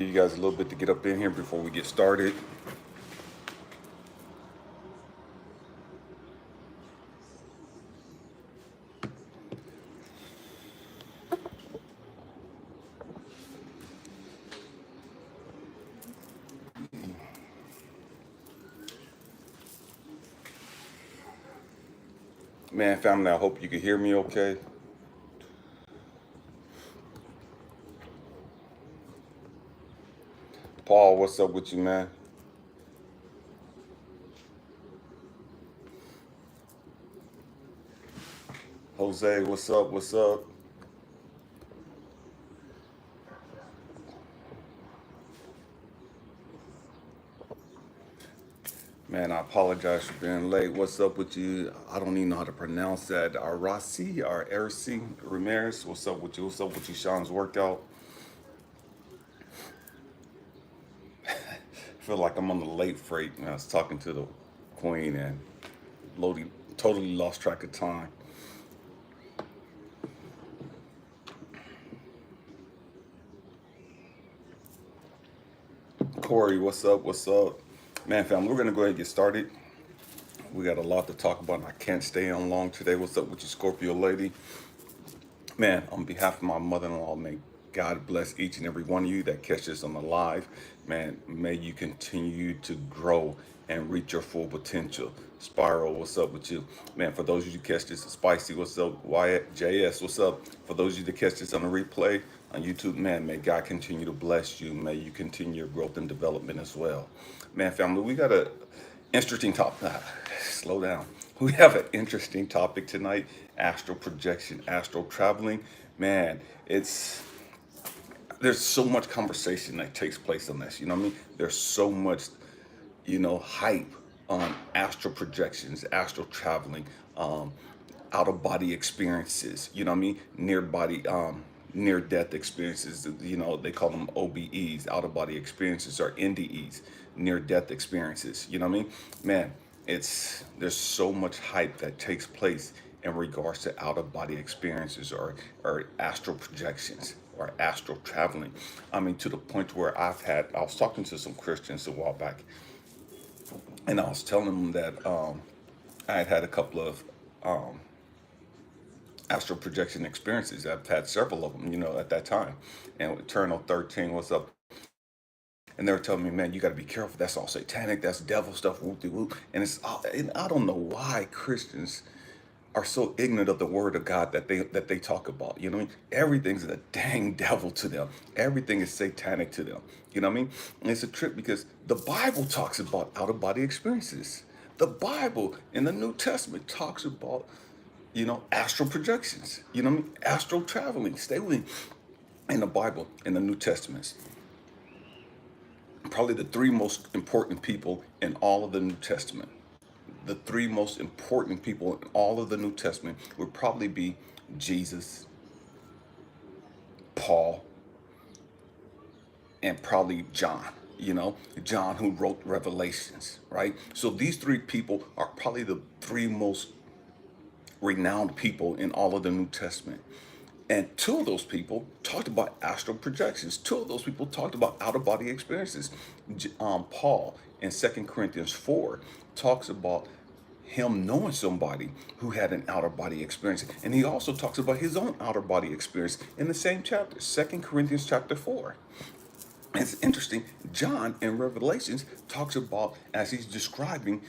You guys a little bit to get up in here before we get started. Man, family, I hope you can hear me okay. Paul, what's up with you, man? Jose, what's up? What's up? Man, I apologize for being late. What's up with you? I don't even know how to pronounce that. Arasi or Erisi Ramirez. What's up with you? What's up with you? Sean's workout. I feel like I'm on the late freight. And I was talking to the queen and totally lost track of time. Corey, what's up? What's up? Man, fam, we're gonna go ahead and get started. We got a lot to talk about, and I can't stay on long today. What's up with you, Scorpio lady? Man, on behalf of my mother-in-law, may God bless each and every one of you that catch this on the live. Man, may you continue to grow and reach your full potential. Spiral, what's up with you? Man, for those of you that catch this, Spicy, what's up? Wyatt, JS, what's up? For those of you that catch this on the replay on YouTube, man, may God continue to bless you. May you continue your growth and development as well. Man, family, we got a interesting topic. Slow down. We have an interesting topic tonight: astral projection, astral traveling. Man, it's there's so much conversation that takes place on this. You know what I mean? There's so much, hype on astral projections, astral traveling, out of body experiences. You know what I mean? Near death experiences. They call them OBEs, out of body experiences, or NDEs, near death experiences. You know what I mean? Man, there's so much hype that takes place in regards to out of body experiences, or astral projections, or astral traveling. I mean, to the point where I was talking to some Christians a while back, and I was telling them that I had a couple of astral projection experiences. I've had several of them, at that time. And with Eternal 13, what's up? And they were telling me, man, you got to be careful. That's all satanic. That's devil stuff. Whoop de whoop. And I don't know why Christians are so ignorant of the word of God that they talk about. You know what I mean? Everything's a dang devil to them. Everything is satanic to them. You know what I mean? And it's a trip because the Bible talks about out of body experiences. The Bible in the New Testament talks about, astral projections. You know what I mean? Astral traveling. Stay with me. In the Bible, in the New Testaments, probably the three most important people in all of the New Testament. The three most important people in all of the New Testament would probably be Jesus, Paul, and probably John. John, who wrote Revelations, right? So these three people are probably the three most renowned people in all of the New Testament. And two of those people talked about astral projections. Two of those people talked about out of body experiences. Paul in 2 Corinthians 4 talks about him knowing somebody who had an outer body experience. And he also talks about his own outer body experience in the same chapter, 2 Corinthians chapter 4. It's interesting. John in Revelations talks about, as he's describing,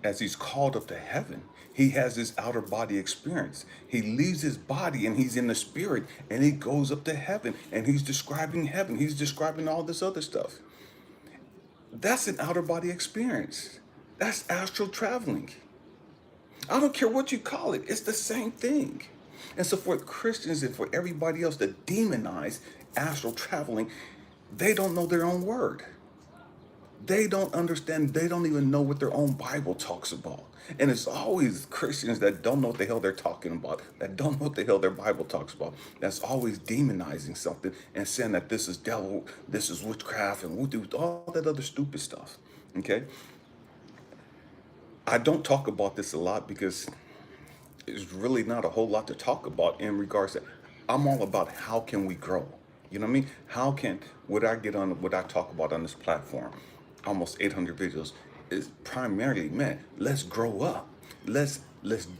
as he's called up to heaven, he has this outer body experience. He leaves his body and he's in the spirit, and he goes up to heaven, and he's describing heaven. He's describing all this other stuff. That's an outer body experience. That's astral traveling. I don't care what you call it. It's the same thing. And so for Christians and for everybody else that demonize astral traveling, they don't know their own word. They don't understand. They don't even know what their own Bible talks about. And it's always Christians that don't know what the hell they're talking about, that don't know what the hell their Bible talks about, that's always demonizing something and saying that this is devil, this is witchcraft, and voodoo, all that other stupid stuff. Okay? I don't talk about this a lot because there's really not a whole lot to talk about in regards to, I'm all about how can we grow? You know what I mean? How can what I talk about on this platform, almost 800 videos, is primarily, man, let's grow up. Let's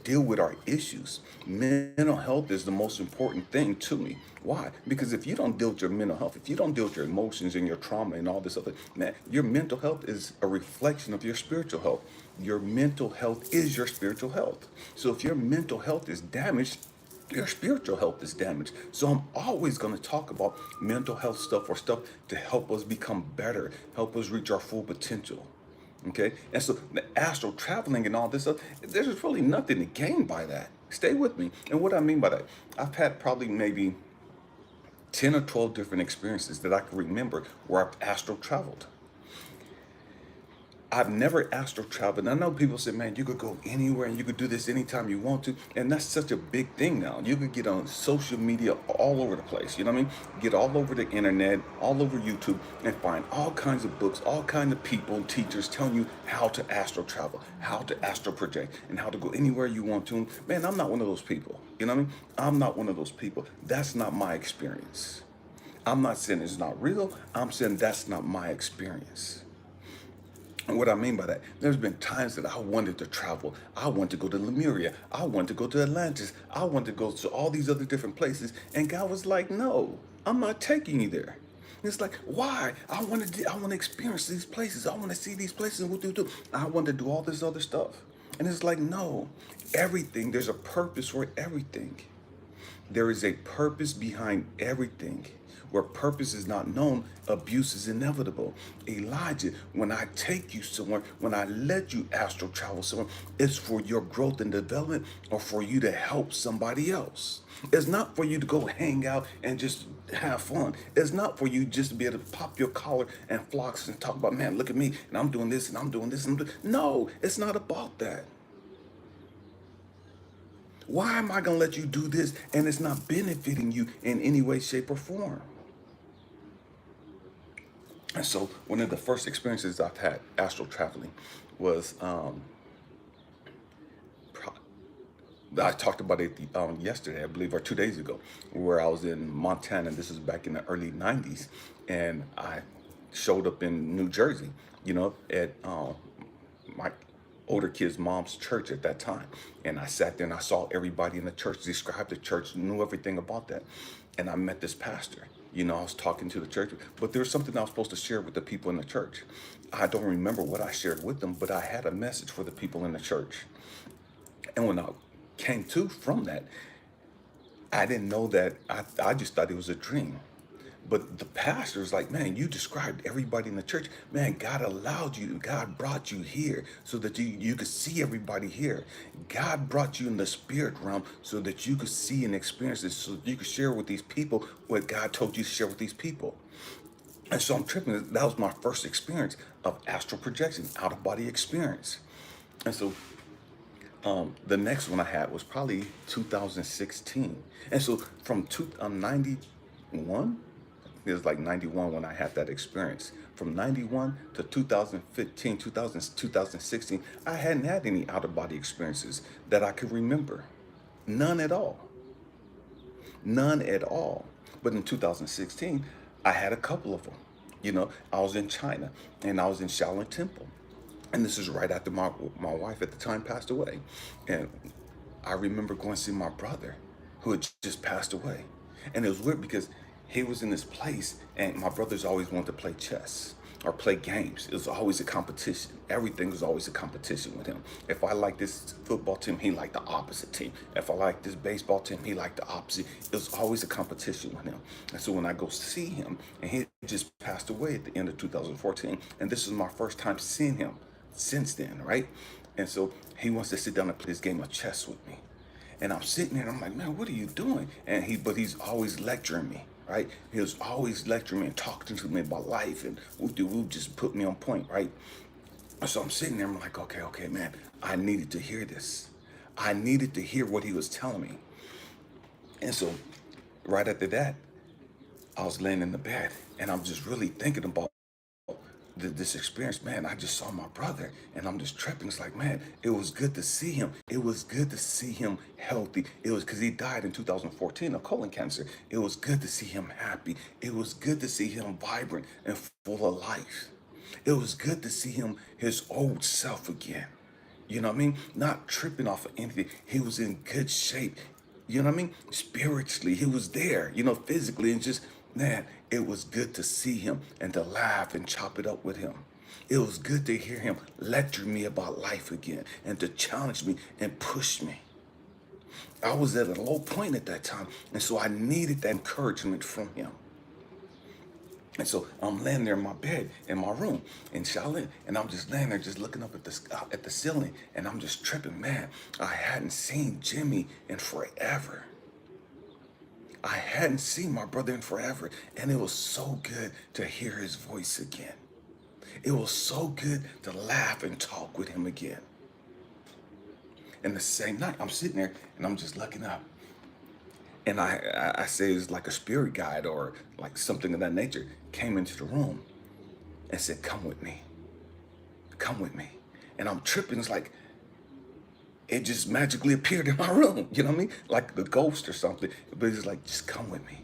deal with our issues. Mental health is the most important thing to me. Why? Because if you don't deal with your mental health, if you don't deal with your emotions and your trauma and all this other, man, your mental health is a reflection of your spiritual health. Your mental health is your spiritual health. So if your mental health is damaged, your spiritual health is damaged. So I'm always going to talk about mental health stuff or stuff to help us become better, help us reach our full potential. Okay? And so the astral traveling and all this stuff, there's really nothing to gain by that. Stay with me. And what I mean by that, I've had probably maybe 10 or 12 different experiences that I can remember where I've astral traveled. I've never astral traveled. And I know people say, man, you could go anywhere and you could do this anytime you want to. And that's such a big thing now. You could get on social media all over the place. You know what I mean? Get all over the internet, all over YouTube, and find all kinds of books, all kinds of people, teachers telling you how to astral travel, how to astral project, and how to go anywhere you want to. Man, I'm not one of those people. You know what I mean? I'm not one of those people. That's not my experience. I'm not saying it's not real. I'm saying that's not my experience. And what I mean by that, there's been times that I wanted to travel. I wanted to go to Lemuria. I wanted to go to Atlantis. I wanted to go to all these other different places. And God was like, no, I'm not taking you there. And it's like, why? I want to experience these places. I want to see these places. What do? I want to do all this other stuff. And it's like, no, everything, there's a purpose for everything. There is a purpose behind everything. Where purpose is not known, abuse is inevitable. Elijah, when I take you somewhere, when I let you astral travel somewhere, it's for your growth and development or for you to help somebody else. It's not for you to go hang out and just have fun. It's not for you just to be able to pop your collar and flocks and talk about, man, look at me, and I'm doing this, and I'm doing this. No, it's not about that. Why am I going to let you do this and it's not benefiting you in any way, shape, or form? And so one of the first experiences I've had astral traveling was, I talked about it yesterday, I believe, or 2 days ago, where I was in Montana. This is back in the early 90s. And I showed up in New Jersey, at my older kid's mom's church at that time. And I sat there and I saw everybody in the church, described the church, knew everything about that. And I met this pastor. I was talking to the church, but there was something I was supposed to share with the people in the church. I don't remember what I shared with them, but I had a message for the people in the church. And when I came to from that, I didn't know that. I just thought it was a dream. But the pastor's like, man, you described everybody in the church. Man, God brought you here so that you could see everybody here. God brought you in the spirit realm so that you could see and experience this, so you could share with these people what God told you to share with these people. And so I'm tripping. That was my first experience of astral projection, out of body experience. And so the next one I had was probably 2016. And so from 91, it was like 91 when I had that experience. From 91 to 2015, 2016, I hadn't had any out of body experiences that I could remember. None at all. None at all. But in 2016, I had a couple of them. I was in China and I was in Shaolin Temple. And this is right after my wife at the time passed away. And I remember going to see my brother who had just passed away. And it was weird because he was in this place and my brothers always wanted to play chess or play games. It was always a competition. Everything was always a competition with him. If I liked this football team, he liked the opposite team. If I liked this baseball team, he liked the opposite. It was always a competition with him. And so when I go see him, and he just passed away at the end of 2014, and this is my first time seeing him since then, right? And so he wants to sit down and play this game of chess with me. And I'm sitting there and I'm like, man, what are you doing? But he's always lecturing me, right? He was always lecturing me and talking to me about life and whoop just put me on point, right? So I'm sitting there, I'm like, okay, man, I needed to hear this. I needed to hear what he was telling me. And so right after that, I was laying in the bed and I'm just really thinking about this experience, man, I just saw my brother and I'm just tripping. It's like, man, it was good to see him. It was good to see him healthy. It was because he died in 2014 of colon cancer. It was good to see him happy. It was good to see him vibrant and full of life. It was good to see him his old self again. You know what I mean? Not tripping off of anything. He was in good shape. You know what I mean? Spiritually, he was there, physically, and just, man, it was good to see him and to laugh and chop it up with him. It was good to hear him lecture me about life again and to challenge me and push me. I was at a low point at that time, and so I needed that encouragement from him. And so I'm laying there in my bed in my room in Shaolin, and I'm just laying there, just looking up at the ceiling, and I'm just tripping. Man, I hadn't seen Jimmy in forever. I hadn't seen my brother in forever, and it was so good to hear his voice again. It was so good to laugh and talk with him again. And the same night, I'm sitting there, and I'm just looking up. And I say it's like a spirit guide or like something of that nature came into the room and said, come with me. Come with me. And I'm tripping. It's like it just magically appeared in my room. You know what I mean? Like the ghost or something. But it's like, just come with me.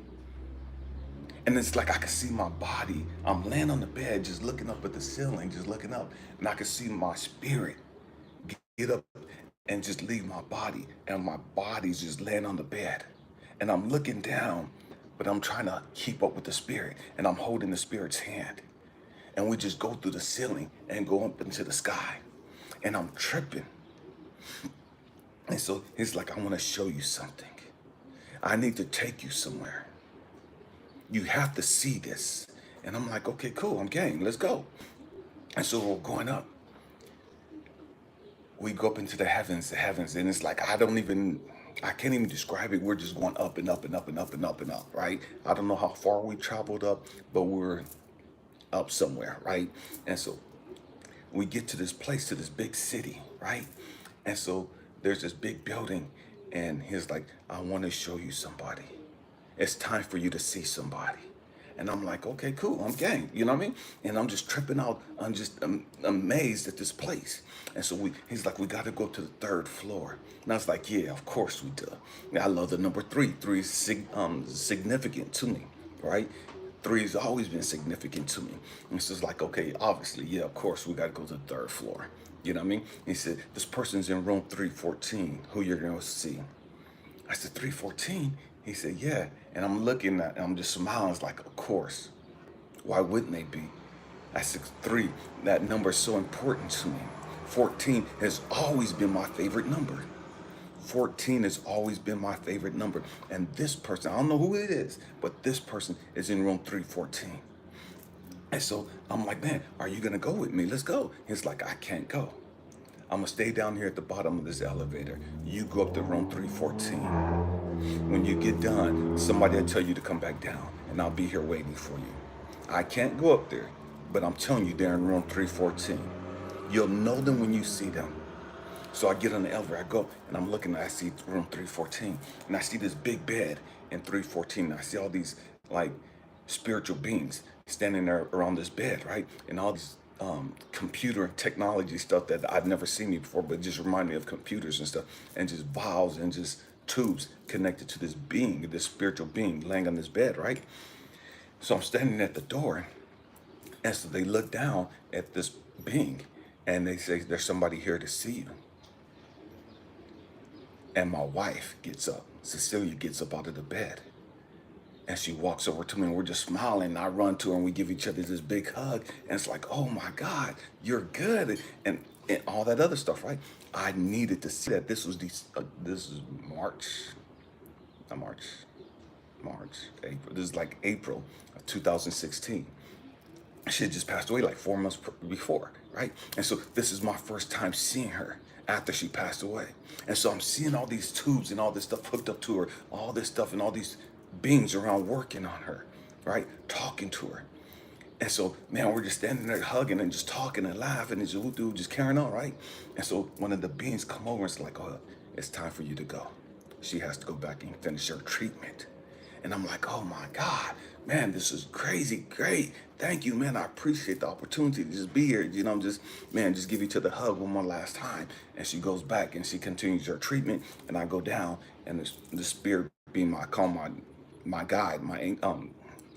And it's like I could see my body. I'm laying on the bed, just looking up at the ceiling, just looking up. And I could see my spirit get up and just leave my body. And my body's just laying on the bed. And I'm looking down, but I'm trying to keep up with the spirit. And I'm holding the spirit's hand. And we just go through the ceiling and go up into the sky. And I'm tripping. And so he's like, I want to show you something. I need to take you somewhere. You have to see this. And I'm like, okay, cool, I'm game, let's go. And so we're going up. We go up into the heavens, and it's like, I can't even describe it. We're just going up and up and up and up and up and up, right? I don't know how far we traveled up, but we're up somewhere, right? And so we get to this place, to this big city, right? And so there's this big building, and he's like, I want to show you somebody. It's time for you to see somebody. And I'm like, okay, cool, I'm game, you know what I mean? And I'm just tripping out, I'm just amazed at this place. And so he's like, we gotta go to the third floor. And I was like, yeah, of course we do. I love the number three. Three is significant to me, right? Three has always been significant to me. And it's just like, okay, obviously, yeah, of course we gotta go to the third floor. You know what I mean? He said, this person's in room 314, who you're gonna see. I said, 314? He said, yeah. And I'm looking at, I'm just smiling. It's like, of course. Why wouldn't they be? I said, 3, that number is so important to me. 14 has always been my favorite number. 14 has always been my favorite number. And this person, I don't know who it is, but this person is in room 314. And so I'm like, man, are you gonna go with me? Let's go. He's like, I can't go. I'm gonna stay down here at the bottom of this elevator. You go up to room 314. When you get done, somebody will tell you to come back down, and I'll be here waiting for you. I can't go up there, but I'm telling you, they're in room 314. You'll know them when you see them. So I get on the elevator, I go, and I'm looking, I see room 314, and I see this big bed in 314. And I see all these like spiritual beings standing there around this bed, right? And all these computer and technology stuff that I've never seen before, but just remind me of computers and stuff, and just valves and just tubes connected to this being, this spiritual being laying on this bed, right? So I'm standing at the door, and so they look down at this being, and they say, there's somebody here to see you. And my wife gets up, Cecilia gets up out of the bed, and she walks over to me, and we're just smiling. And I run to her, and we give each other this big hug. And it's like, oh my God, you're good, and all that other stuff, right? I needed to see that. This is March, April. This is like April of 2016. She had just passed away like 4 months before, right? And so this is my first time seeing her after she passed away. And so I'm seeing all these tubes and all this stuff hooked up to her, all this stuff and all these beings around working on her, right? Talking to her. And so, man, we're just standing there hugging and just talking and laughing and just carrying on, right? And so one of the beings come over and it's like, oh, it's time for you to go. She has to go back and finish her treatment. And I'm like, oh my God, man, this is crazy great. Thank you, man. I appreciate the opportunity to just be here. Just give each other a hug one more last time. And she goes back and she continues her treatment. And I go down, and the spirit being I call my guide, my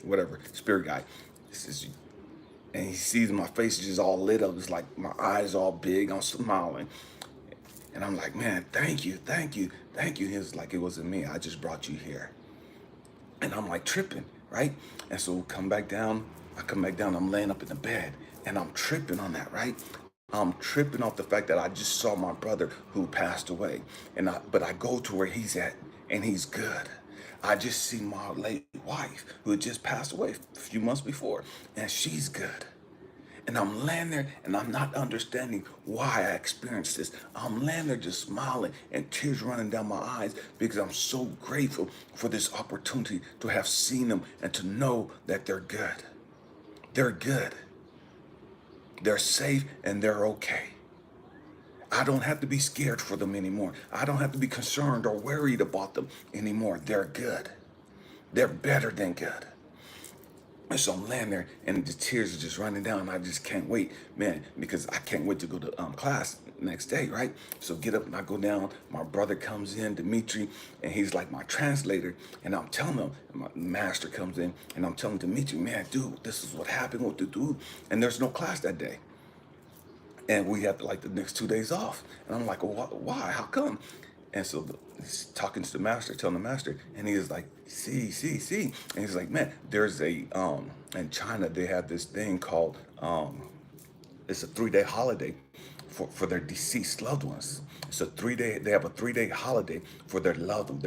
whatever spirit guide. Says, and he sees my face is just all lit up. It's like my eyes all big. I'm smiling. And I'm like, man, thank you, thank you, thank you. He was like, it wasn't me. I just brought you here. And I'm like tripping, right? And so come back down. I come back down. I'm laying up in the bed, and I'm tripping on that, right? I'm tripping off the fact that I just saw my brother who passed away. But I go to where he's at, and he's good. I just see my late wife who had just passed away a few months before, and she's good. And I'm laying there and I'm not understanding why I experienced this. I'm laying there just smiling and tears running down my eyes because I'm so grateful for this opportunity to have seen them and to know that they're good. They're good. They're safe and they're okay. I don't have to be scared for them anymore. I don't have to be concerned or worried about them anymore. They're good. They're better than good. And so I'm laying there and the tears are just running down. And I just can't wait, man, because I can't wait to go to class next day, right? So get up and I go down. My brother comes in, Dimitri, and he's like my translator. And I'm telling him, my master comes in, and I'm telling Dimitri, man, dude, this is what happened with the dude. And there's no class that day. And we have like the next 2 days off. And I'm like, well, why? How come? And so he's talking to the master, telling the master, and he is like, see. And he's like, man, there's in China, they have this thing called, it's a 3-day holiday for their deceased loved ones. It's they have a 3-day holiday for their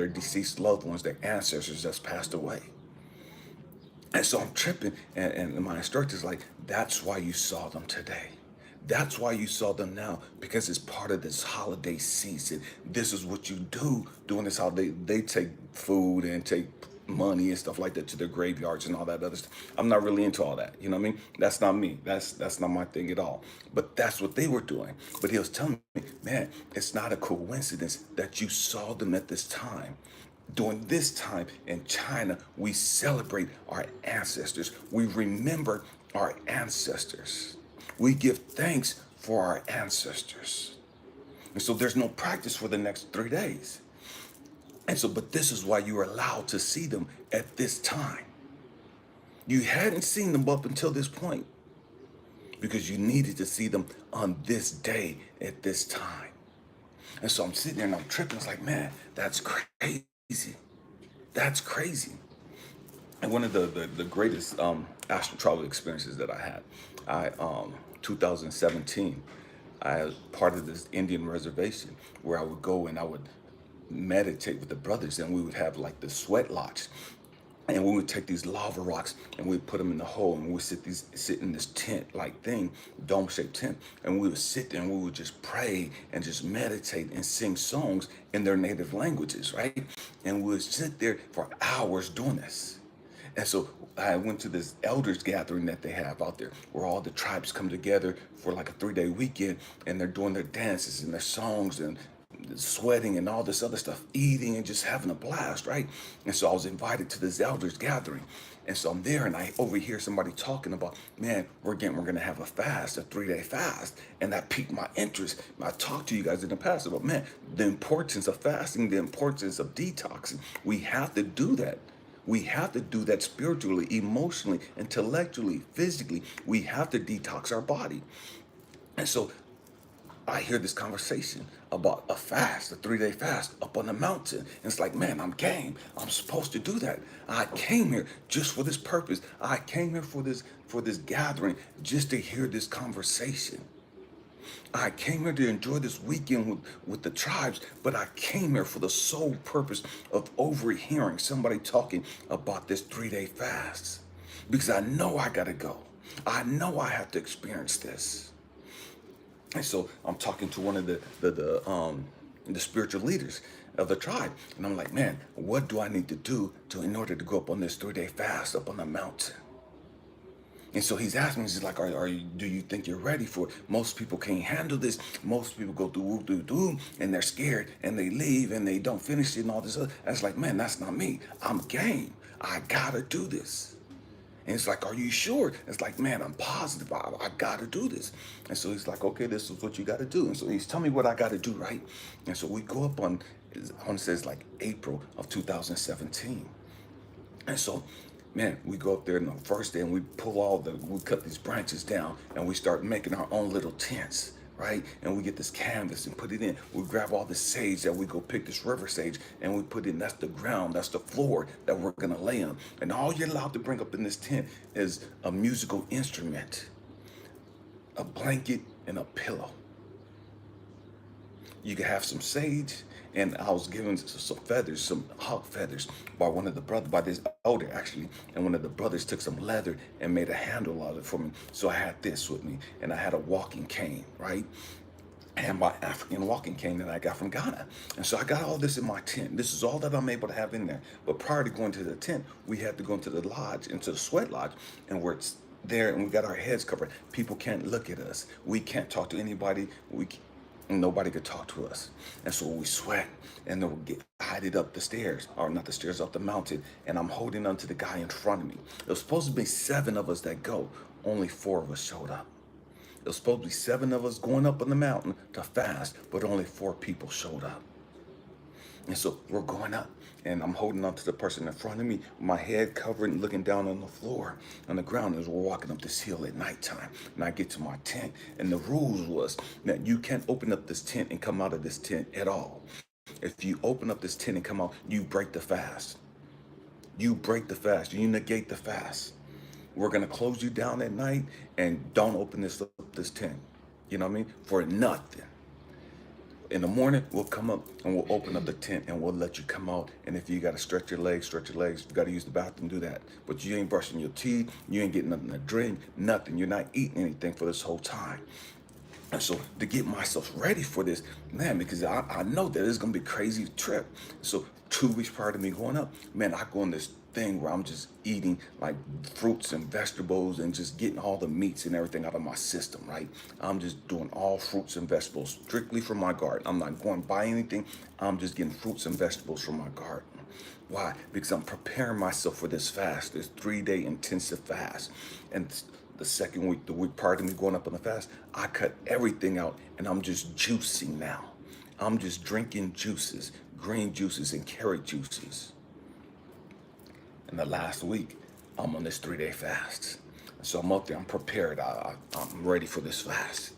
deceased loved ones, their ancestors that's passed away. And so I'm tripping, and my instructor's like, that's why you saw them today. That's why you saw them now, because it's part of this holiday season. This is what you do during this holiday. They take food and take money and stuff like that to their graveyards and all that other stuff. I'm not really into all that. You know what I mean? That's not me. That's not my thing at all. But that's what they were doing. But he was telling me, man, it's not a coincidence that you saw them at this time. During this time in China, we celebrate our ancestors. We remember our ancestors. We give thanks for our ancestors. And so there's no practice for the next 3 days. And so, but this is why you are allowed to see them at this time. You hadn't seen them up until this point because you needed to see them on this day at this time. And so I'm sitting there and I'm tripping. It's like, man, that's crazy. That's crazy. And one of the greatest astral travel experiences that I had, 2017, I was part of this Indian reservation where I would go and I would meditate with the brothers, and we would have like the sweat lodge. And we would take these lava rocks and we'd put them in the hole, and we'd sit in this tent like thing, dome-shaped tent, and we would sit there and we would just pray and just meditate and sing songs in their native languages, right? And we would sit there for hours doing this. And so I went to this elders gathering that they have out there where all the tribes come together for like a 3-day weekend, and they're doing their dances and their songs and sweating and all this other stuff, eating and just having a blast, right? And so I was invited to this elders gathering. And so I'm there and I overhear somebody talking about, man, we're going to have a fast, a 3-day fast. And that piqued my interest. I talked to you guys in the past about, man, the importance of fasting, the importance of detoxing. We have to do that. We have to do that spiritually, emotionally, intellectually, physically. We have to detox our body. And so I hear this conversation about a fast, a 3-day fast up on the mountain. And it's like, man, I'm game. I'm supposed to do that. I came here just for this purpose. I came here for this gathering just to hear this conversation. I came here to enjoy this weekend with the tribes, but I came here for the sole purpose of overhearing somebody talking about this 3-day fast. Because I know I gotta go. I know I have to experience this. And so I'm talking to one of the spiritual leaders of the tribe, and I'm like, man, what do I need to do in order to go up on this 3-day fast up on the mountain? And so he's asking me, he's like, do you think you're ready for it? Most people can't handle this. Most people go through, and they're scared, and they leave, and they don't finish it, and all this other. And it's like, man, that's not me. I'm game. I gotta do this. And it's like, are you sure? It's like, man, I'm positive. I got to do this. And so he's like, okay, this is what you got to do. And so he's telling me what I got to do, right? And so we go up on, I want to say it's like April of 2017. And so, man, we go up there on the first day and we cut these branches down and we start making our own little tents, right? And we get this canvas and put it in. We grab all this sage that we go pick, this river sage, and we put in, that's the ground, that's the floor that we're gonna lay on. And all you're allowed to bring up in this tent is a musical instrument, a blanket, and a pillow. You can have some sage, and I was given some feathers, some hawk feathers, by one of the brothers, by this elder actually, and one of the brothers took some leather and made a handle out of it for me. So I had this with me, and I had a walking cane, right? And my African walking cane that I got from Ghana. And so I got all this in my tent. This is all that I'm able to have in there. But prior to going to the tent, we had to go into the lodge, into the sweat lodge, and we're there and we got our heads covered. People can't look at us. We can't talk to anybody. Nobody could talk to us. And so we sweat and then we get hided up the stairs, or not the stairs, up the mountain. And I'm holding on to the guy in front of me. It was supposed to be 7 of us that go. Only 4 of us showed up. It was supposed to be 7 of us going up on the mountain to fast, but only 4 people showed up. And so we're going up, and I'm holding on to the person in front of me, my head covered and looking down on the floor, on the ground, as we're walking up this hill at nighttime. And I get to my tent, and the rules was that you can't open up this tent and come out of this tent at all. If you open up this tent and come out, you break the fast. You break the fast. You negate the fast. We're gonna close you down at night, and don't open this tent. You know what I mean? For nothing. In the morning, we'll come up and we'll open up the tent and we'll let you come out. And if you got to stretch your legs, stretch your legs. If you got to use the bathroom, do that. But you ain't brushing your teeth. You ain't getting nothing to drink, nothing. You're not eating anything for this whole time. And so to get myself ready for this, man, because I know that it's going to be a crazy trip. So 2 weeks prior to me going up, man, I go on this thing where I'm just eating like fruits and vegetables and just getting all the meats and everything out of my system, right? I'm just doing all fruits and vegetables strictly from my garden. I'm not going to buy anything. I'm just getting fruits and vegetables from my garden. Why? Because I'm preparing myself for this fast, this 3-day intensive fast. And the second week, the week prior to me going up on the fast, I cut everything out and I'm just juicing now. I'm just drinking juices, green juices and carrot juices. And the last week, I'm on this 3-day fast. So I'm up there, I'm prepared, I'm ready for this fast.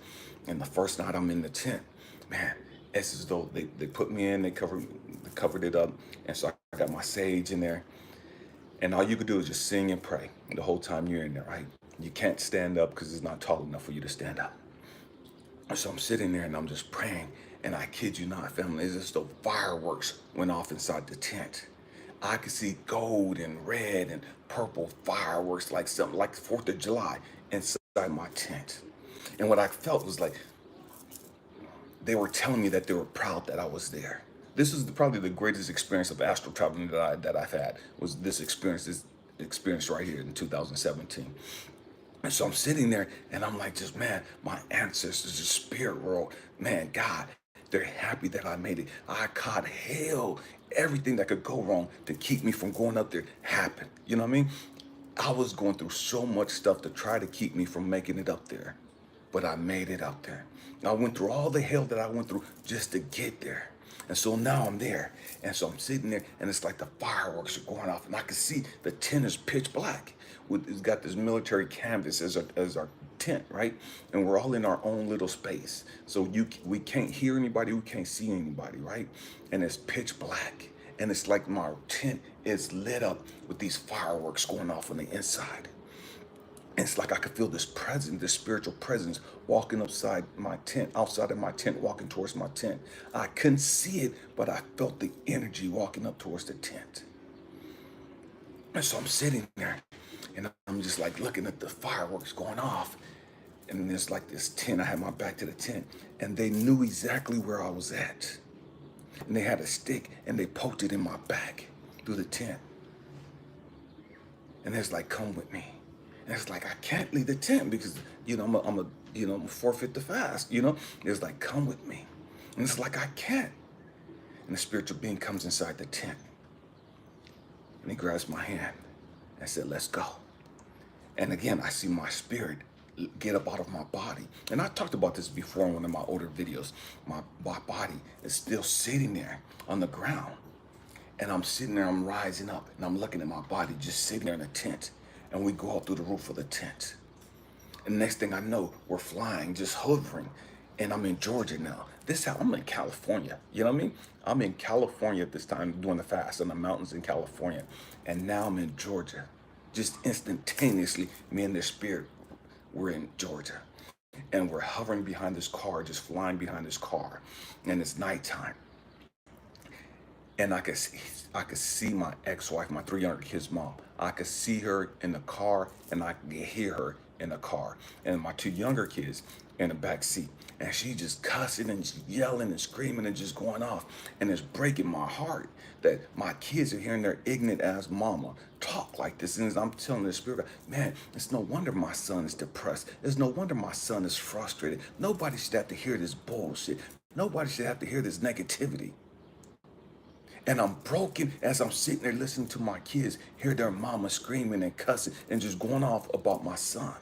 And the first night I'm in the tent, man, it's as though they put me in, they covered it up. And so I got my sage in there. And all you could do is just sing and pray the whole time you're in there, right? You can't stand up because it's not tall enough for you to stand up. So I'm sitting there and I'm just praying. And I kid you not, family, it's as though fireworks went off inside the tent. I could see gold and red and purple fireworks, like something like the 4th of July inside my tent. And what I felt was like they were telling me that they were proud that I was there. This is probably the greatest experience of astral traveling that I've had, was this experience right here in 2017. And so I'm sitting there and I'm like, just, man, my ancestors, the spirit world, man, God, they're happy that I made it. I caught hell. Everything that could go wrong to keep me from going up there happened. You know what I mean? I was going through so much stuff to try to keep me from making it up there. But I made it up there. I went through all the hell that I went through just to get there. And so now I'm there. And so I'm sitting there and it's like the fireworks are going off. And I can see the tent is pitch black. It's got this military canvas as our tent, right? And we're all in our own little space. So we can't hear anybody, we can't see anybody, right? And it's pitch black. And it's like my tent is lit up with these fireworks going off on the inside. And it's like I could feel this presence, this spiritual presence walking outside of my tent, walking towards my tent. I couldn't see it, but I felt the energy walking up towards the tent. And so I'm sitting there and I'm just like looking at the fireworks going off. And there's like this tent, I had my back to the tent, and they knew exactly where I was at. And they had a stick and they poked it in my back through the tent. And it's like, come with me. And it's like, I can't leave the tent because, I'm forfeit the fast, It's like, come with me. And it's like, I can't. And the spiritual being comes inside the tent. And he grabs my hand and said, let's go. And again, I see my spirit get up out of my body. And I talked about this before in one of my older videos. My body is still sitting there on the ground. And I'm sitting there, I'm rising up, and I'm looking at my body just sitting there in a tent. And we go out through the roof of the tent. And the next thing I know, we're flying, just hovering. And I'm in Georgia now. I'm in California. You know what I mean? I'm in California at this time doing the fast in the mountains in California. And now I'm in Georgia. Just instantaneously, me and the spirit, we're in Georgia. And we're hovering behind this car, just flying behind this car. And it's nighttime. And I could see my ex-wife, my 3 younger kids' mom. I could see her in the car, and I could hear her in the car. And my 2 younger kids in the back seat. And she just cussing and yelling and screaming and just going off. And it's breaking my heart that my kids are hearing their ignorant ass mama talk like this. And I'm telling the spirit, man, it's no wonder my son is depressed. It's no wonder my son is frustrated. Nobody should have to hear this bullshit. Nobody should have to hear this negativity. And I'm broken as I'm sitting there listening to my kids hear their mama screaming and cussing and just going off about my son.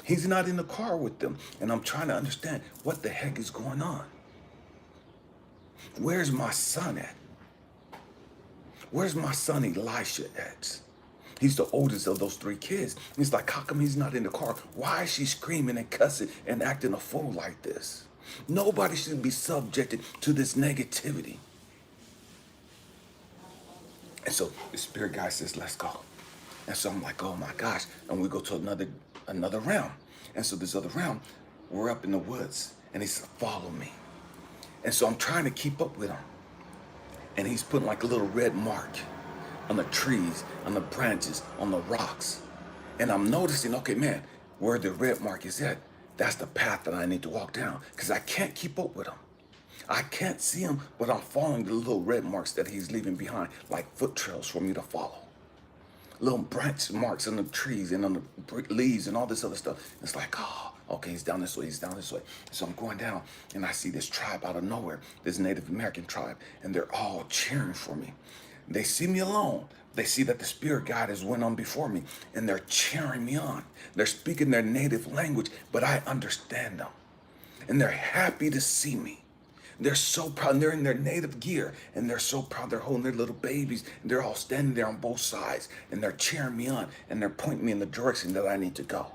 He's not in the car with them. And I'm trying to understand what the heck is going on. Where's my son at? Where's my son Elisha at? He's the oldest of those 3 kids. He's like, how come he's not in the car? Why is she screaming and cussing and acting a fool like this? Nobody should be subjected to this negativity. And so the spirit guy says, let's go. And so I'm like, oh my gosh. And we go to another round. And so this other round, we're up in the woods. And he said, follow me. And so I'm trying to keep up with him. And he's putting like a little red mark on the trees, on the branches, on the rocks. And I'm noticing, okay, man, where the red mark is at, that's the path that I need to walk down. Because I can't keep up with him. I can't see him, but I'm following the little red marks that he's leaving behind, like foot trails for me to follow. Little branch marks on the trees and on the leaves and all this other stuff. It's like, oh, okay, he's down this way, he's down this way. So I'm going down, and I see this tribe out of nowhere, this Native American tribe, and they're all cheering for me. They see me alone. They see that the spirit guide has went on before me, and they're cheering me on. They're speaking their native language, but I understand them. And they're happy to see me. They're so proud, and they're in their native gear, and they're so proud. They're holding their little babies, and they're all standing there on both sides, and they're cheering me on, and they're pointing me in the direction that I need to go.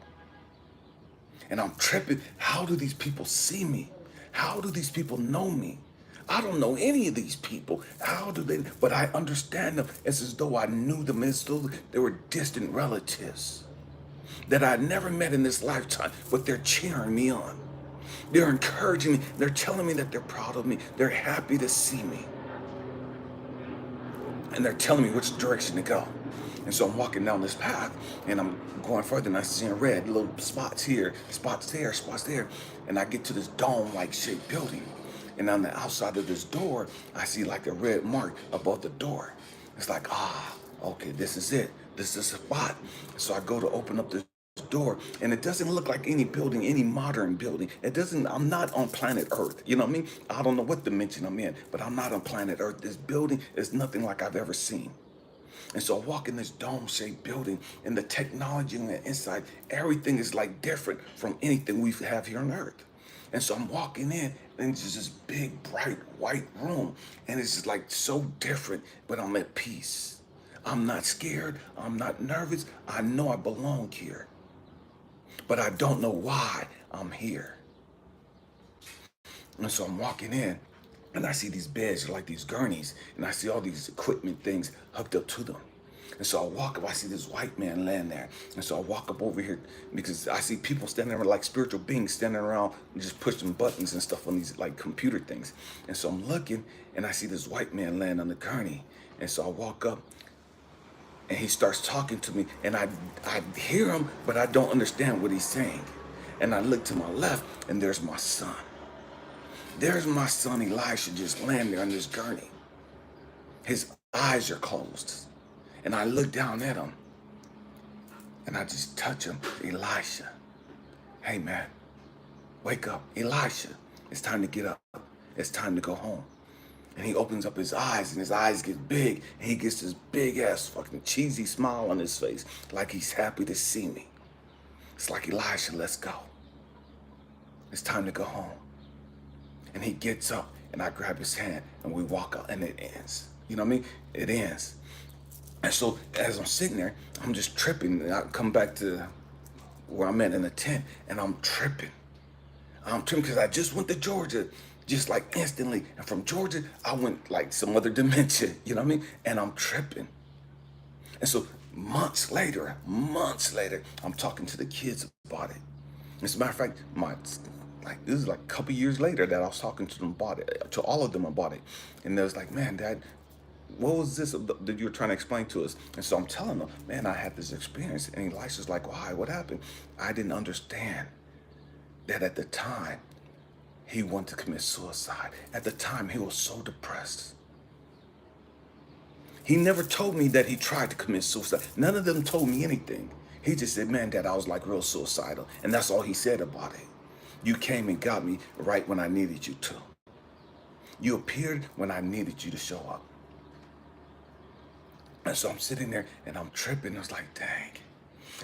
And I'm tripping. How do these people see me? How do these people know me? I don't know any of these people. How do they? But I understand them. It's as though I knew them, as though they were distant relatives that I never met in this lifetime, but they're cheering me on. They're encouraging me. They're telling me that they're proud of me. They're happy to see me. And they're telling me which direction to go. And so I'm walking down this path, and I'm going further, and I see in red little spots here, spots there, spots there. And I get to this dome-like shaped building. And on the outside of this door, I see like a red mark above the door. It's like, okay, this is it. This is the spot. So I go to open up this door, and it doesn't look like any building, any modern building. I'm not on planet Earth. You know what I mean? I don't know what dimension I'm in, but I'm not on planet Earth. This building is nothing like I've ever seen. And so I walk in this dome-shaped building, and the technology on the inside, everything is like different from anything we have here on Earth. And so I'm walking in, and it's just this big, bright, white room, and it's just like so different, but I'm at peace. I'm not scared. I'm not nervous. I know I belong here. But I don't know why I'm here. And so I'm walking in, and I see these beds, like these gurneys, and I see all these equipment things hooked up to them. And so I walk up, I see this white man laying there. And so I walk up over here because I see people standing there like spiritual beings standing around and just pushing buttons and stuff on these like computer things. And so I'm looking, and I see this white man laying on the gurney. And so I walk up, and he starts talking to me, and I hear him, but I don't understand what he's saying. And I look to my left, and there's my son. There's my son Elisha just laying there on this gurney. His eyes are closed. And I look down at him, and I just touch him. Elisha, hey man, wake up. Elisha, it's time to get up. It's time to go home. And he opens up his eyes, and his eyes get big, and he gets this big ass fucking cheesy smile on his face, like he's happy to see me. It's like, Elijah, let's go. It's time to go home. And he gets up, and I grab his hand, and we walk out, and it ends. You know what I mean? It ends. And so as I'm sitting there, I'm just tripping. And I come back to where I'm at in the tent, and I'm tripping. I'm tripping because I just went to Georgia, just like instantly. And from Georgia, I went like some other dimension, you know what I mean? And I'm tripping. And so months later, I'm talking to the kids about it. As a matter of fact, this is like a couple years later that I was talking to them about it, to all of them about it. And they was like, man, Dad, what was this that you were trying to explain to us? And so I'm telling them, man, I had this experience. And Elisha's like, why? What happened? I didn't understand that at the time he wanted to commit suicide. At the time he was so depressed. He never told me that he tried to commit suicide. None of them told me anything. He just said, man, Dad, I was like real suicidal. And that's all he said about it. You came and got me right when I needed you to. You appeared when I needed you to show up. And so I'm sitting there and I'm tripping. I was like, dang.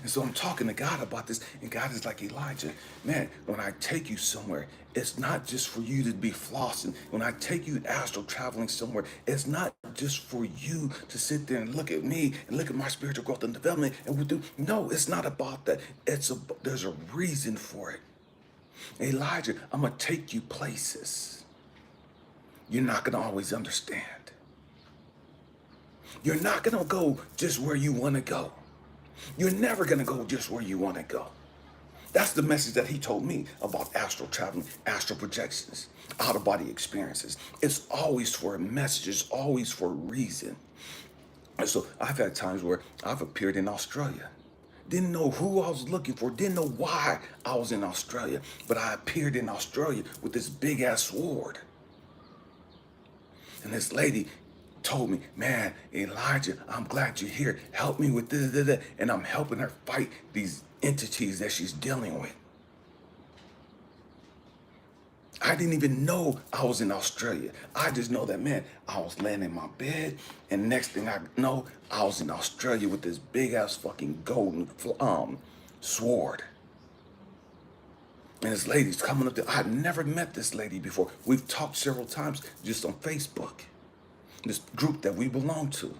And so I'm talking to God about this, and God is like, Elijah, man, when I take you somewhere, it's not just for you to be flossing. When I take you astral traveling somewhere, it's not just for you to sit there and look at me and look at my spiritual growth and development. And we do. No, it's not about that. There's a reason for it. Elijah, I'm going to take you places you're not going to always understand. You're not going to go just where you want to go. You're never going to go just where you want to go. That's the message that he told me about astral traveling, astral projections, out-of-body experiences. It's always for a message. It's always for a reason. And so I've had times where I've appeared in Australia. Didn't know who I was looking for. Didn't know why I was in Australia. But I appeared in Australia with this big-ass sword. And this lady told me, man, Elijah, I'm glad you're here. Help me with this. And I'm helping her fight these entities that she's dealing with. I didn't even know I was in Australia. I just know that, man, I was laying in my bed, and next thing I know, I was in Australia with this big ass fucking golden sword. And this lady's coming up there. I've never met this lady before. We've talked several times just on Facebook, this group that we belong to.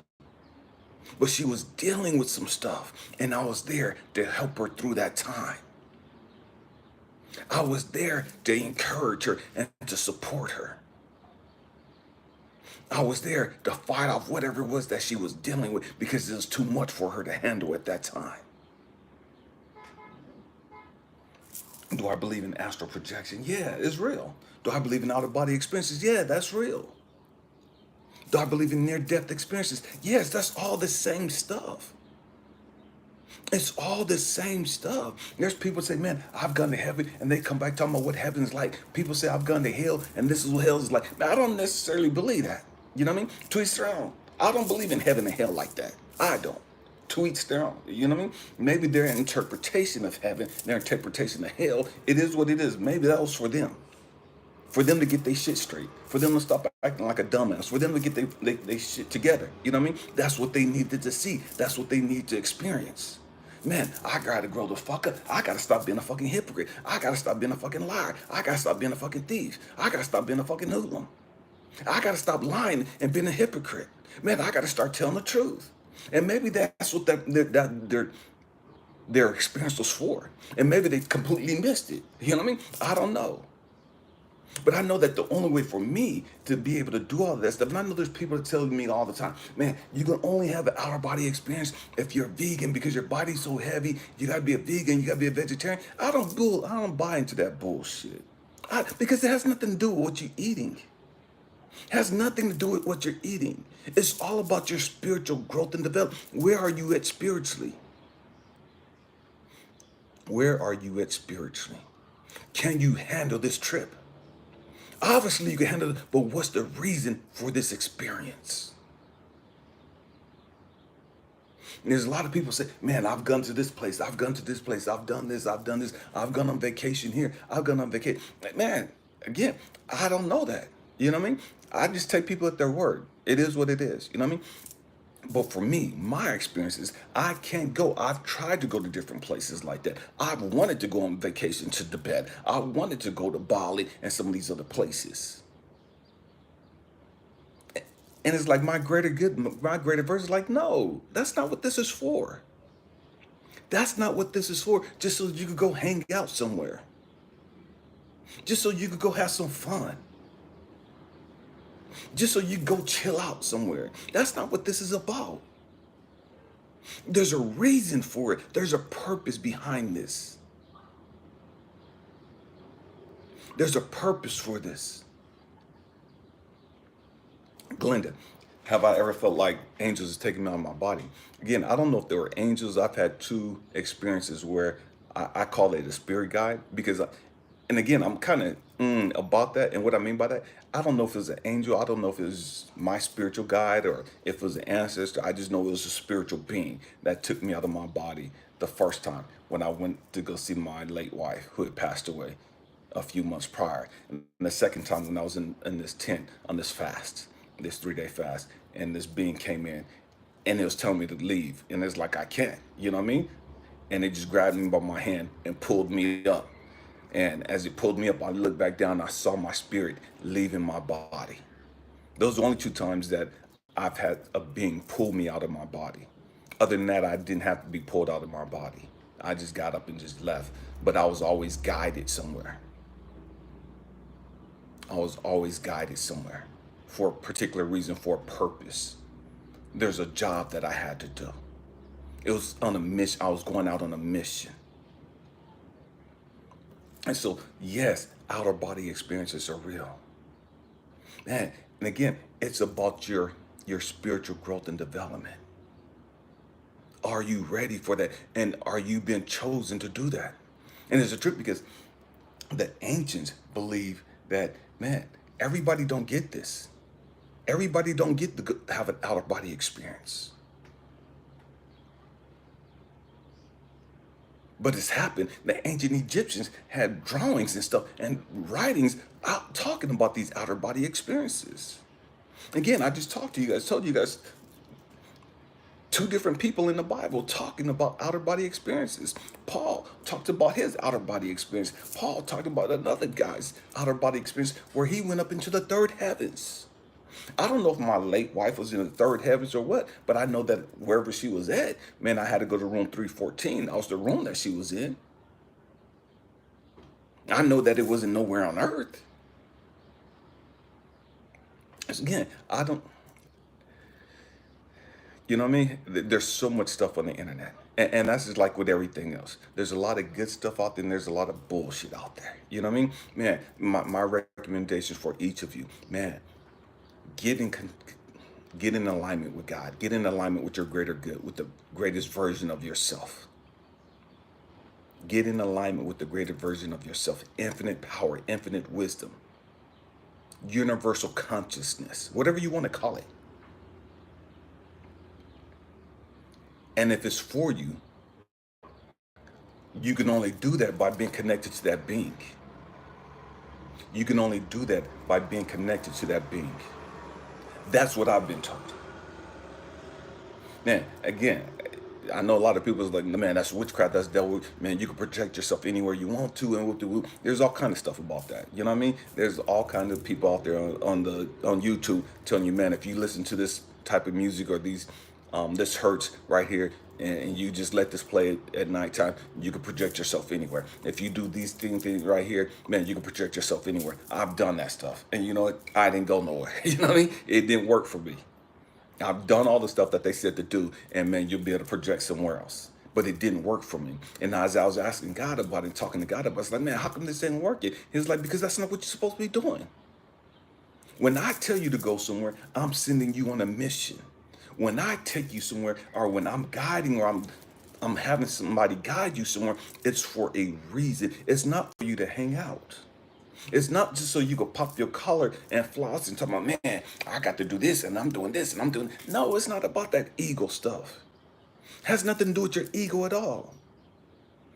But she was dealing with some stuff, and I was there to help her through that time. I was there to encourage her and to support her. I was there to fight off whatever it was that she was dealing with, because it was too much for her to handle at that time. Do I believe in astral projection? Yeah, it's real. Do I believe in out-of-body experiences? Yeah, that's real. Do I believe in near-death experiences? Yes, that's all the same stuff. It's all the same stuff. There's people say, man, I've gone to heaven, and they come back talking about what heaven's like. People say I've gone to hell, and this is what hell is like. Now, I don't necessarily believe that. You know what I mean? To each their own. I don't believe in heaven and hell like that. I don't. To each their own. You know what I mean? Maybe their interpretation of heaven, their interpretation of hell, it is what it is. Maybe that was for them. For them to get their shit straight. For them to stop acting like a dumbass. For them to get their shit together. You know what I mean? That's what they needed to see. That's what they need to experience. Man, I gotta grow the fuck up. I gotta stop being a fucking hypocrite. I gotta stop being a fucking liar. I gotta stop being a fucking thief. I gotta stop being a fucking hoodlum. I gotta stop lying and being a hypocrite. Man, I gotta start telling the truth. And maybe that's what their experience was for. And maybe they completely missed it. You know what I mean? I don't know. But I know that the only way for me to be able to do all of that stuff, and I know there's people that tell me all the time, man, you can only have an outer body experience if you're vegan, because your body's so heavy. You gotta be a vegan. You gotta be a vegetarian. I don't buy into that bullshit. Because it has nothing to do with what you're eating. It has nothing to do with what you're eating. It's all about your spiritual growth and development. Where are you at spiritually? Where are you at spiritually? Can you handle this trip? Obviously, you can handle it, but what's the reason for this experience? And there's a lot of people say, man, I've gone to this place, I've gone to this place, I've done this, I've gone on vacation here, I've gone on vacation. Man, again, I don't know that. You know what I mean? I just take people at their word. It is what it is. You know what I mean? But for me, my experiences, I can't go. I've tried to go to different places like that. I've wanted to go on vacation to Tibet. I wanted to go to Bali and some of these other places. And it's like my greater good, my greater verse is like, no, that's not what this is for. That's not what this is for. Just so you could go hang out somewhere. Just so you could go have some fun. Just so you could go chill out somewhere. That's not what this is about. There's a reason for it. There's a purpose behind this. There's a purpose for this. Glenda, have I ever felt like angels is taking me out of my body? Again, I don't know if there were angels. I've had two experiences where I call it a spirit guide because, and again, I'm kind of about that. And what I mean by that, I don't know if it was an angel. I don't know if it was my spiritual guide or if it was an ancestor. I just know it was a spiritual being that took me out of my body the first time when I went to go see my late wife who had passed away a few months prior. And the second time when I was in this tent on this fast, this 3-day fast, and this being came in and it was telling me to leave. And it's like, I can't, you know what I mean? And it just grabbed me by my hand and pulled me up. And as it pulled me up, I looked back down, and I saw my spirit leaving my body. Those are the only two times that I've had a being pull me out of my body. Other than that, I didn't have to be pulled out of my body. I just got up and just left. But I was always guided somewhere. I was always guided somewhere for a particular reason, for a purpose. There's a job that I had to do. It was on a mission. I was going out on a mission. And so, yes, outer body experiences are real. Man, and again, it's about your spiritual growth and development. Are you ready for that? And are you being chosen to do that? And it's a trick because the ancients believe that, man, everybody don't get this. Everybody don't get to have an outer body experience. But it's happened. The ancient Egyptians had drawings and stuff and writings out talking about these outer body experiences. Again, I just talked to you guys, told you guys two different people in the Bible talking about outer body experiences. Paul talked about his outer body experience. Paul talked about another guy's outer body experience where he went up into the third heavens. I don't know if my late wife was in the third heavens or what, but I know that wherever she was at, man, I had to go to room 314. That was the room that she was in. I know that it wasn't nowhere on earth. Again, I don't, you know what I mean? There's so much stuff on the internet. And that's just like with everything else. There's a lot of good stuff out there and there's a lot of bullshit out there. You know what I mean? Man, my recommendations for each of you, man, get in alignment with God. Get in alignment with your greater good, with the greatest version of yourself. Get in alignment with the greater version of yourself. Infinite power, infinite wisdom, universal consciousness, whatever you want to call it. And if it's for you, you can only do that by being connected to that being. You can only do that by being connected to that being. That's what I've been taught. Man, again, I know a lot of people is like, man, that's witchcraft, that's devil. Man, you can project yourself anywhere you want to, and whoop-de-whoop. There's all kind of stuff about that. You know what I mean? There's all kind of people out there on YouTube telling you, man, if you listen to this type of music or these this hurts right here, and you just let this play at nighttime, you can project yourself anywhere. If you do these things right here, man, you can project yourself anywhere. I've done that stuff, and you know what? I didn't go nowhere. You know what I mean? It didn't work for me. I've done all the stuff that they said to do, and man, you'll be able to project somewhere else. But it didn't work for me. And as I was asking God about it, talking to God about it, I was like, man, how come this ain't working? He's like, because that's not what you're supposed to be doing. When I tell you to go somewhere, I'm sending you on a mission. When I take you somewhere, or when I'm guiding, or I'm having somebody guide you somewhere, it's for a reason. It's not for you to hang out. It's not just so you can pop your collar and floss and talk about, man, I got to do this and I'm doing this and I'm doing. No, it's not about that ego stuff. It has nothing to do with your ego at all.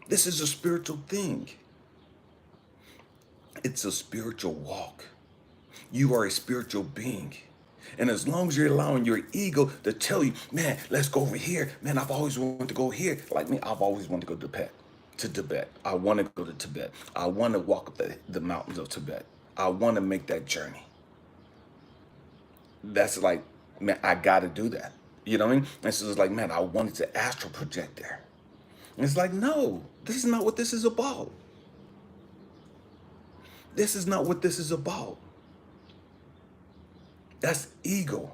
This is a spiritual thing. It's a spiritual walk. You are a spiritual being. And as long as you're allowing your ego to tell you, man, let's go over here. Man, I've always wanted to go here. Like me, I've always wanted to go to Tibet. To Tibet. I want to go to Tibet. I want to walk up the mountains of Tibet. I want to make that journey. That's like, man, I got to do that. You know what I mean? And so it's like, man, I wanted to astral project there. And it's like, no, this is not what this is about. This is not what this is about. That's ego.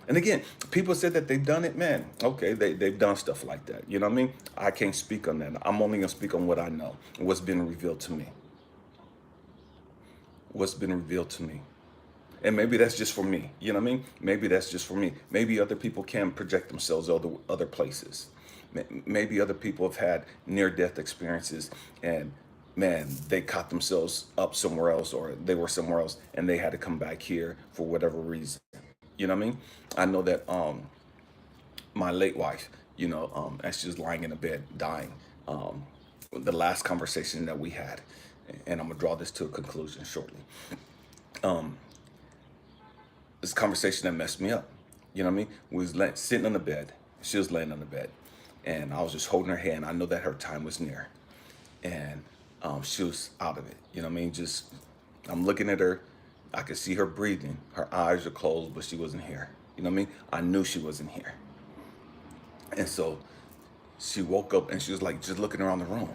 And again, people said that they've done it, man. Okay, they've done stuff like that. You know what I mean? I can't speak on that. I'm only going to speak on what I know, what's been revealed to me. What's been revealed to me. And maybe that's just for me. You know what I mean? Maybe that's just for me. Maybe other people can project themselves other places. Maybe other people have had near-death experiences and, man, they caught themselves up somewhere else, or they were somewhere else and they had to come back here for whatever reason. You know what I mean? I know that my late wife, as she was lying in the bed dying, the last conversation that we had, and I'm gonna draw this to a conclusion shortly. This conversation that messed me up. You know what I mean? We was sitting on the bed. She was laying on the bed, and I was just holding her hand. I know that her time was near, and she was out of it. You know what I mean? Just I'm looking at her. I could see her breathing. Her eyes are closed, but she wasn't here. You know what I mean? I knew she wasn't here. And so she woke up and she was like just looking around the room.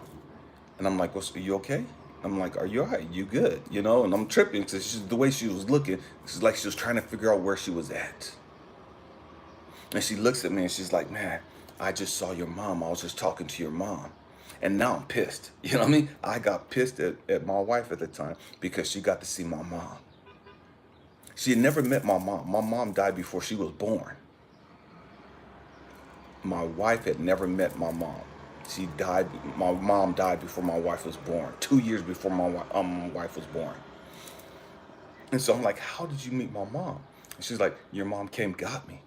And I'm like, are you okay? I'm like, are you all right? You good? And I'm tripping because the way she was looking, it's like she was trying to figure out where she was at. And she looks at me and she's like, man, I just saw your mom. I was just talking to your mom. And now I'm pissed. You know what I mean? I got pissed at my wife at the time because she got to see my mom. She had never met my mom. My mom died before she was born. My wife had never met my mom. She died. My mom died before my wife was born. 2 years before my wife was born. And so I'm like, how did you meet my mom? And she's like, your mom came got me.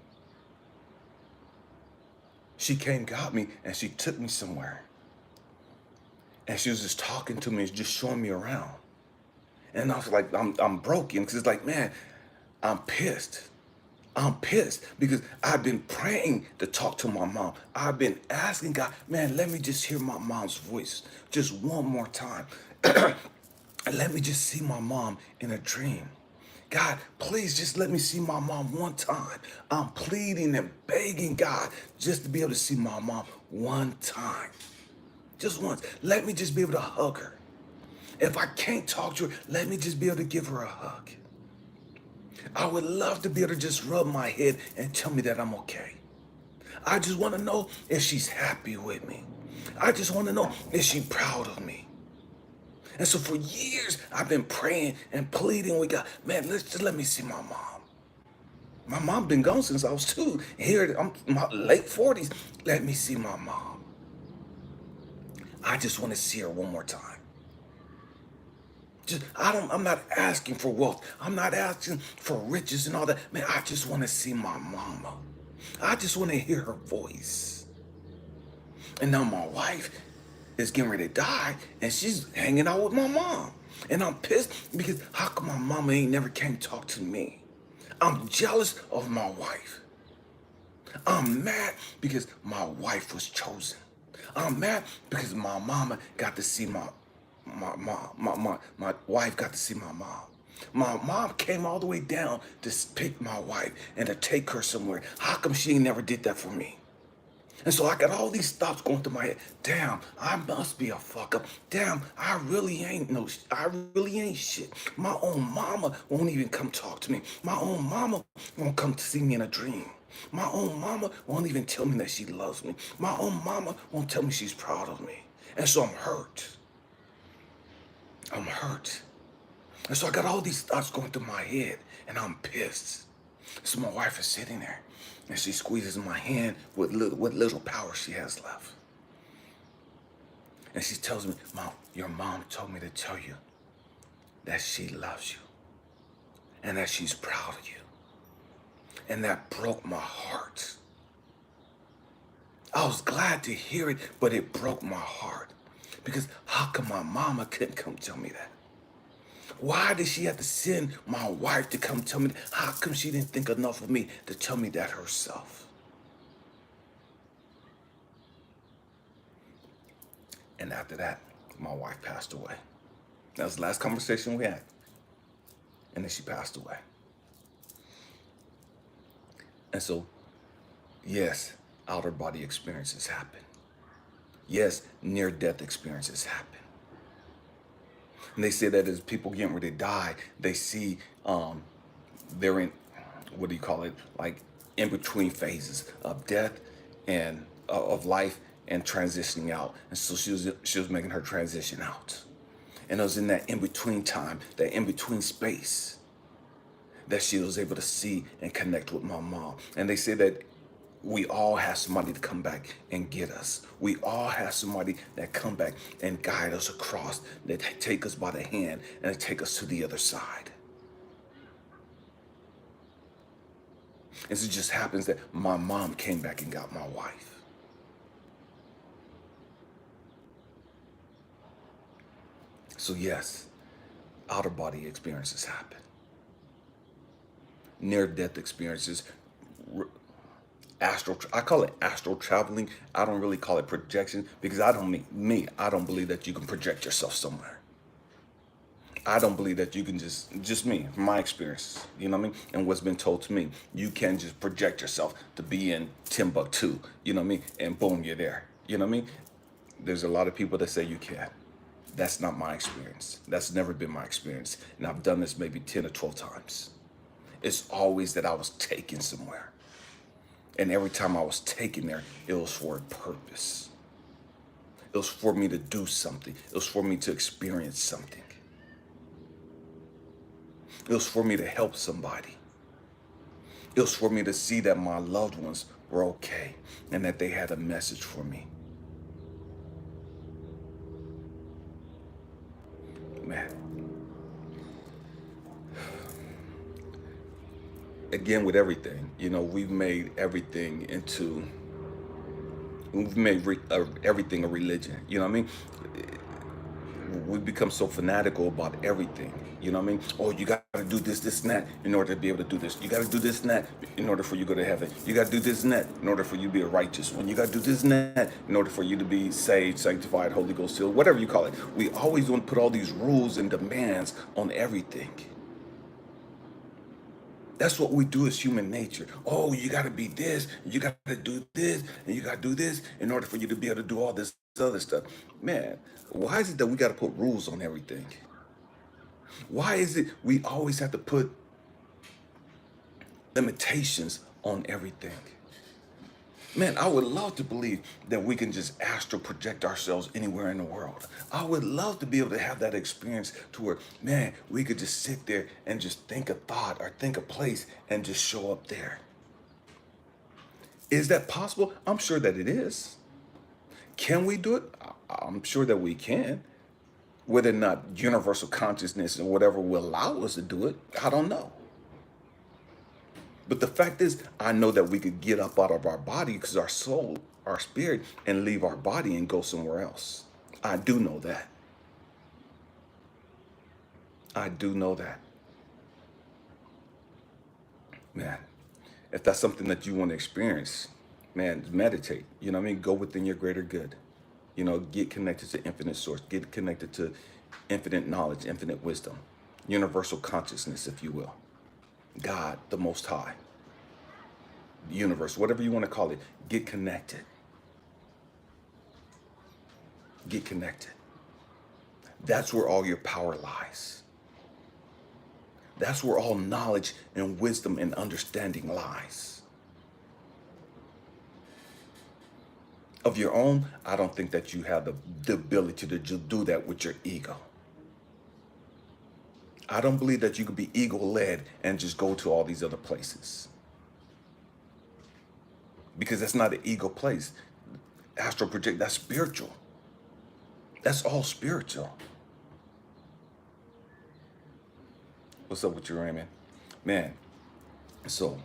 She came got me and she took me somewhere. And she was just talking to me, just showing me around. And I was like, I'm broken because it's like, man, I'm pissed. I'm pissed because I've been praying to talk to my mom. I've been asking God, man, let me just hear my mom's voice just one more time. Let me just see my mom in a dream. God, please just let me see my mom one time. I'm pleading and begging God just to be able to see my mom one time. Just once. Let me just be able to hug her. If I can't talk to her, let me just be able to give her a hug. I would love to be able to just rub my head and tell me that I'm okay. I just want to know if she's happy with me. I just want to know if she's proud of me. And so for years, I've been praying and pleading with God, man, just let me see my mom. My mom been gone since I was 2. Here, I'm in my late 40s. Let me see my mom. I just want to see her one more time. I'm not asking for wealth. I'm not asking for riches and all that. Man, I just want to see my mama. I just want to hear her voice. And now my wife is getting ready to die and she's hanging out with my mom. And I'm pissed because how come my mama ain't never came to talk to me? I'm jealous of my wife. I'm mad because my wife was chosen. I'm mad because my mama got to see my wife got to see my mom. My mom came all the way down to pick my wife and to take her somewhere. How come she ain't never did that for me? And so I got all these thoughts going through my head. Damn, I must be a fuck up. Damn, I really ain't shit. My own mama won't even come talk to me. My own mama won't come to see me in a dream. My own mama won't even tell me that she loves me. My own mama won't tell me she's proud of me. And so I'm hurt. I'm hurt. And so I got all these thoughts going through my head and I'm pissed. So my wife is sitting there and she squeezes my hand with what little power she has left. And she tells me, Mom, your mom told me to tell you that she loves you and that she's proud of you. And that broke my heart. I was glad to hear it, but it broke my heart. Because how come my mama couldn't come tell me that? Why did she have to send my wife to come tell me that? How come she didn't think enough of me to tell me that herself? And after that, my wife passed away. That was the last conversation we had. And then she passed away. And so, yes, outer body experiences happen. Yes, near-death experiences happen. And they say that as people getting ready to die, they see they're in, what do you call it? Like in between phases of death and of life and transitioning out. And so she was making her transition out. And it was in that in-between time, that in-between space, that she was able to see and connect with my mom. And they say that we all have somebody to come back and get us. We all have somebody that come back and guide us across, that take us by the hand and take us to the other side. And so it just happens that my mom came back and got my wife. So yes, outer body experiences happen. Near-death experiences, I call it astral traveling. I don't really call it projection because I don't believe that you can project yourself somewhere. I don't believe that you can just me, from my experience, you know what I mean? And what's been told to me, you can just project yourself to be in Timbuktu, you know what I mean? And boom, you're there, you know what I mean? There's a lot of people that say you can. That's not my experience. That's never been my experience. And I've done this maybe 10 or 12 times. It's always that I was taken somewhere. And every time I was taken there, it was for a purpose. It was for me to do something. It was for me to experience something. It was for me to help somebody. It was for me to see that my loved ones were okay and that they had a message for me. Man. Again, with everything, you know, we've made everything everything a religion. You know what I mean? We become so fanatical about everything. You know what I mean? Oh, you got to do this, this, and that in order to be able to do this. You got to do this and that in order for you to go to heaven. You got to do this and that in order for you to be a righteous one. You got to do this and that in order for you to be saved, sanctified, Holy Ghost filled, whatever you call it. We always want to put all these rules and demands on everything. That's what we do as human nature. Oh, you got to be this, you got to do this, and you got to do this in order for you to be able to do all this other stuff. Man, why is it that we got to put rules on everything? Why is it we always have to put limitations on everything? Man, I would love to believe that we can just astral project ourselves anywhere in the world. I would love to be able to have that experience to where, man, we could just sit there and just think a thought or think a place and just show up there. Is that possible? I'm sure that it is. Can we do it? I'm sure that we can. Whether or not universal consciousness or whatever will allow us to do it, I don't know. But the fact is, I know that we could get up out of our body because our soul, our spirit, and leave our body and go somewhere else. I do know that. I do know that. Man, if that's something that you want to experience, man, meditate. You know what I mean? Go within your greater good. You know, get connected to infinite source. Get connected to infinite knowledge, infinite wisdom, universal consciousness, if you will. God, the Most High, the universe, whatever you want to call it, get connected. Get connected. That's where all your power lies. That's where all knowledge and wisdom and understanding lies. Of your own, I don't think that you have the ability to do that with your ego. I don't believe that you could be ego-led and just go to all these other places. Because that's not an ego place. Astral project, that's spiritual. That's all spiritual. What's up with you, Raymond? Man, so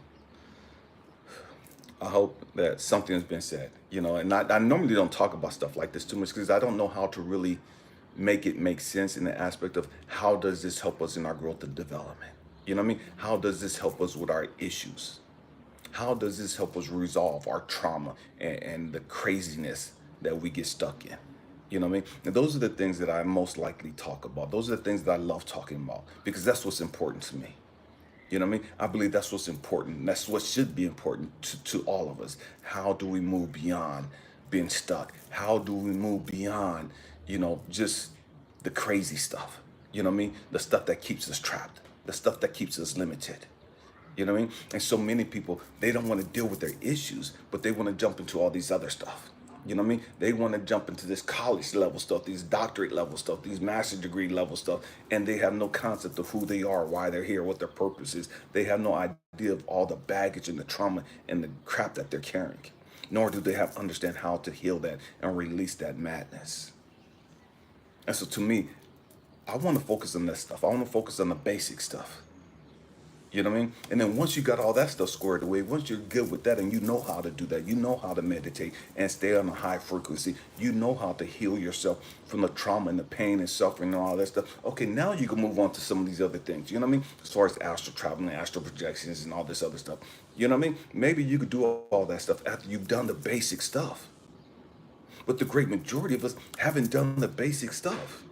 I hope that something has been said, you know, and I normally don't talk about stuff like this too much because I don't know how to really make it make sense in the aspect of how does this help us in our growth and development? You know what I mean? How does this help us with our issues? How does this help us resolve our trauma and the craziness that we get stuck in? You know what I mean? And those are the things that I most likely talk about. Those are the things that I love talking about because that's what's important to me. You know what I mean? I believe that's what's important. That's what should be important to all of us. How do we move beyond being stuck? How do we move beyond, just the crazy stuff? You know what I mean? The stuff that keeps us trapped, the stuff that keeps us limited. You know what I mean? And so many people, they don't want to deal with their issues, but they want to jump into all these other stuff. You know what I mean? They want to jump into this college level stuff, these doctorate level stuff, these master's degree level stuff, and they have no concept of who they are, why they're here, what their purpose is. They have no idea of all the baggage and the trauma and the crap that they're carrying. Nor do they have understand how to heal that and release that madness. And so to me, I want to focus on that stuff. I want to focus on the basic stuff. You know what I mean? And then once you got all that stuff squared away, once you're good with that and you know how to do that, you know how to meditate and stay on a high frequency, you know how to heal yourself from the trauma and the pain and suffering and all that stuff. Okay, now you can move on to some of these other things. You know what I mean? As far as astral traveling, astral projections and all this other stuff. You know what I mean? Maybe you could do all that stuff after you've done the basic stuff. But the great majority of us haven't done the basic stuff.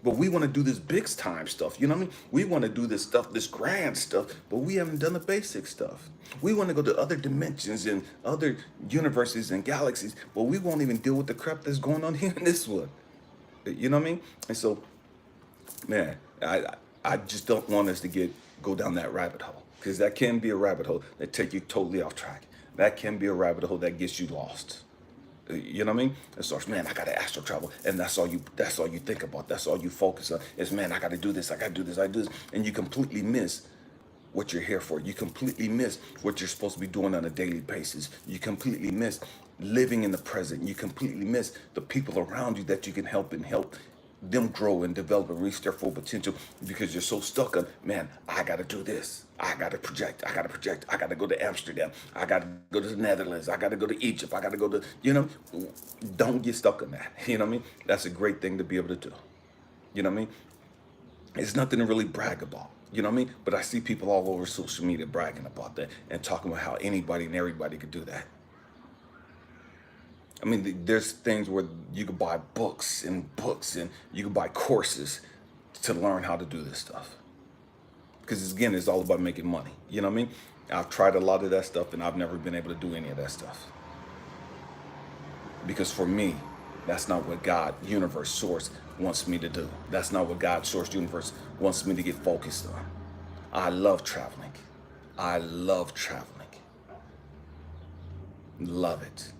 But we want to do this big time stuff, you know what I mean? We want to do this stuff, this grand stuff, but we haven't done the basic stuff. We want to go to other dimensions and other universes and galaxies, but we won't even deal with the crap that's going on here in this one. You know what I mean? And so, man, I just don't want us to go down that rabbit hole, because that can be a rabbit hole that take you totally off track. That can be a rabbit hole that gets you lost. You know what I mean? And so, man, I gotta astral travel, and that's all you think about. That's all you focus on is, man, I gotta do this, I do this, and you completely miss what you're here for. You completely miss what you're supposed to be doing on a daily basis. You completely miss living in the present. You completely miss the people around you that you can help and help them grow and develop and reach their full potential, because you're so stuck on, man, I gotta do this. I gotta project. I gotta go to Amsterdam. I gotta go to the Netherlands. I gotta go to Egypt. I gotta go to, don't get stuck on that. You know what I mean? That's a great thing to be able to do. You know what I mean? It's nothing to really brag about. You know what I mean? But I see people all over social media bragging about that and talking about how anybody and everybody could do that. I mean, there's things where you can buy books and you can buy courses to learn how to do this stuff. Because again, it's all about making money. You know what I mean? I've tried a lot of that stuff and I've never been able to do any of that stuff. Because for me, that's not what God, universe, source wants me to do. That's not what God, source, universe wants me to get focused on. I love traveling. I love traveling. Love it.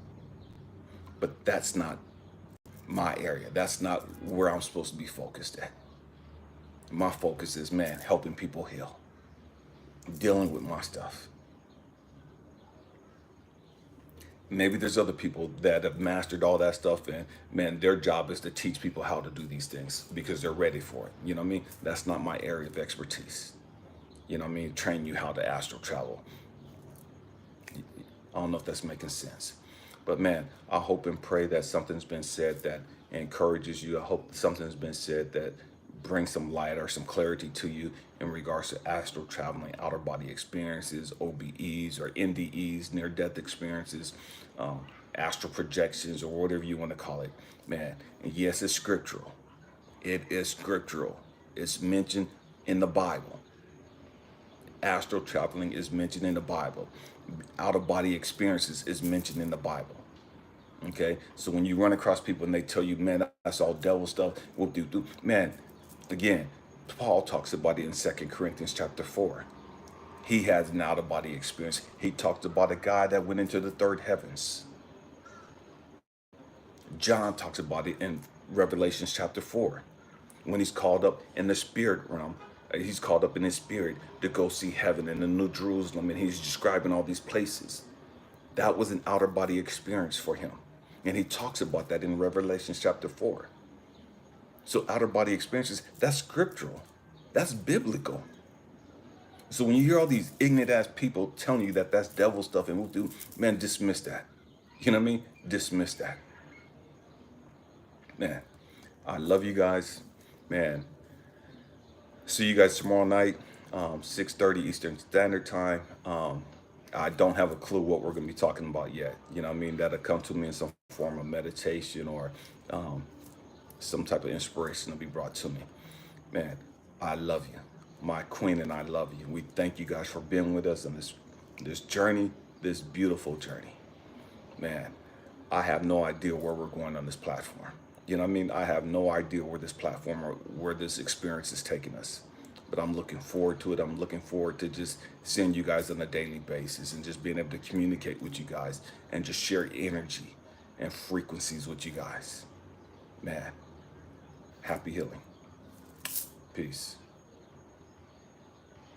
But that's not my area. That's not where I'm supposed to be focused at. My focus is, man, helping people heal, dealing with my stuff. Maybe there's other people that have mastered all that stuff, and man, their job is to teach people how to do these things because they're ready for it. You know what I mean? That's not my area of expertise. You know what I mean? Train you how to astral travel. I don't know if that's making sense. But man, I hope and pray that something's been said that encourages you. I hope something's been said that brings some light or some clarity to you in regards to astral traveling, outer body experiences, OBEs or NDEs, near-death experiences, astral projections, or whatever you want to call it. Man, and yes, it's scriptural. It is scriptural. It's mentioned in the Bible. Astral traveling is mentioned in the Bible. Out-of-body experiences is mentioned in the Bible. Okay, so when you run across people and they tell you, man, that's all devil stuff, man, again, Paul talks about it in 2 Corinthians chapter 4. He has an out-of-body experience. He talks about a guy that went into the third heavens. John talks about it in Revelation chapter 4, when he's called up in the spirit realm. He's called up in his spirit to go see heaven and the New Jerusalem, and he's describing all these places. That was an outer body experience for him. And he talks about that in Revelation chapter 4. So outer body experiences, that's scriptural. That's biblical. So when you hear all these ignorant ass people telling you that that's devil stuff and voodoo, man, dismiss that. You know what I mean? Dismiss that. Man, I love you guys. Man, see you guys tomorrow night, 6:30 Eastern Standard Time. I don't have a clue what we're going to be talking about yet. You know what I mean? That'll come to me in some form of meditation or um, some type of inspiration to be brought to me. Man, I love you. My queen and I love you. We thank you guys for being with us on this journey, this beautiful journey. Man, I have no idea where we're going on this platform. You know what I mean? I have no idea where this platform or where this experience is taking us. But I'm looking forward to it. I'm looking forward to just seeing you guys on a daily basis and just being able to communicate with you guys and just share energy and frequencies with you guys. Man, happy healing. Peace.